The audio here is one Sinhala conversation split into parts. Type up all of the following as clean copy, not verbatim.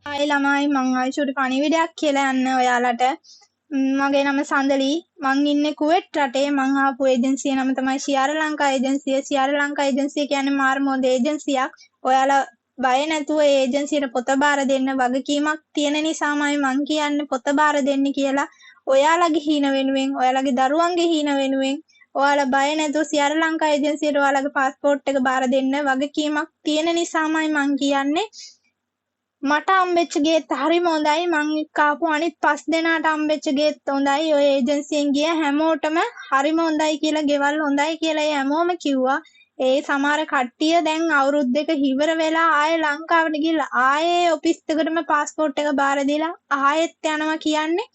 හායි ළමයි මං ආයිෂුට පණිවිඩයක් කියලා යන්න ඔයාලට. මගේ නම සඳලි. මං ඉන්නේ කුවේට් රටේ. මං ආපු ඒජන්සිය නම තමයි ශියාර ලංකා ඒජන්සිය. ශියාර ලංකා ඒජන්සිය කියන්නේ මාර්මෝද ඒජන්සියක්. ඔයාලා බය නැතුව ඒ ඒජන්සියට පොත බාර දෙන්න වගකීමක් තියෙන නිසාමයි මං කියන්නේ පොත බාර දෙන්න කියලා. ඔයාලගේ හීන වෙනුවෙන්, ඔයාලගේ දරුවන්ගේ හීන වෙනුවෙන් ඔයාලා බය නැතුව ශියාර ලංකා ඒජන්සියට ඔයාලගේ පාස්පෝර්ට් එක බාර දෙන්න වගකීමක් තියෙන නිසාමයි මං කියන්නේ. මට හම්බෙච්ච ගේත් හරිම හොඳයි. මං එක්ක ආපු අනිත් 5 දෙනාට හම්බෙච්ච ගේත් හොඳයි. ඔය ඒජන්සියෙන් ගිය හැමෝටම හරිම හොඳයි කියලා, ගෙවල් හොඳයි කියලා ඒ හැමෝම කිව්වා. ඒ සමහර කට්ටිය දැන් අවුරුද්දක ඉවර වෙලා ආයෙ ලංකාවට ගිහලා ආයෙ ඔෆිස් එකටම පාස්පෝර්ට් එක බාර දීලා ආයෙත් යනවා කියන්නේ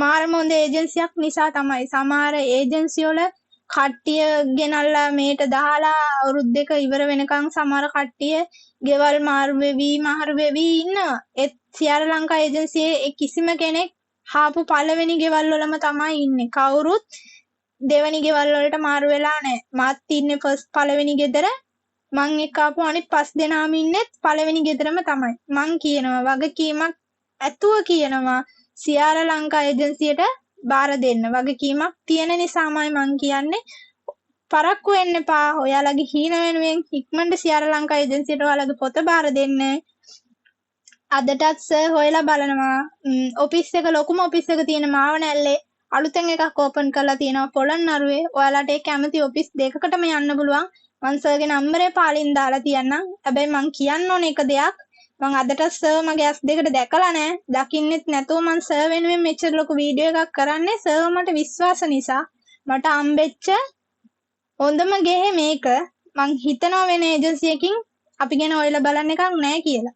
මාරම හොඳ ඒජන්සියක් නිසා තමයි. සමහර ඒජන්සි වල කට්ටිය ගෙනල්ලා මේට දාලා අවුරුද්දක ඉවර වෙනකන් සමහර කට්ටිය ගෙවල් මාරු වෙවි ඉන්නවා. ඒත් ශියාර ලංකා ඒජන්සියේ කිසිම කෙනෙක් ආපු පළවෙනි ගෙවල් වලම තමයි ඉන්නේ. කවුරුත් දෙවෙනි ගෙවල් වලට මාරු වෙලා නැහැ. මාත් ඉන්නේ පළවෙනි ගෙදර. මං එක්ක ආපු අනිත් 5 දෙනාම ඉන්නෙත් පළවෙනි ගෙදරම තමයි. මං කියනවා වගකීමක් ඇතුව කියනවා ශියාර ලංකා ඒජන්සියට බාර දෙන්න. වගකීමක් තියෙන නිසාමයි මං කියන්නේ. පරක්කු වෙන්න එපා. ඔයාලගේ හීන වෙනුවෙන් ඉක්මනට ශියාර ලංකා ඒජන්සියට ඔයාලගේ පොත බාර දෙන්න. අදටත් සර් හොයලා බලනවා. ඔෆිස් එක ලොකුම ඔෆිස් එක තියෙන මාවනැල්ලේ අලුතෙන් එකක් ඕපන් කරලා තියෙනවා පොළොන්නරුවේ. ඔයාලට ඒ කැමති ඔෆිස් දෙකකටම යන්න පුළුවන්. මං සර්ගේ නම්බරේ පාලින් දාලා තියන්නම්. හැබැයි මං කියන්න ඕන එක දෙයක්. මං අදටත් සර් මගේ ඇස් දෙකට දැකලා නැහැ. දකින්නෙත් නැතුව මං සර් වෙනුවෙන් මෙච්චර ලොකු වීඩියෝ එකක් කරන්නේ සර් මට විශ්වාස නිසා. මට හම්බෙච්ච හොඳම ගේ මේක. මං හිතනවා වෙන ඒජන්සියකින් අපි ගැන ඔයලා බලන්න එකක් නැහැ කියලා.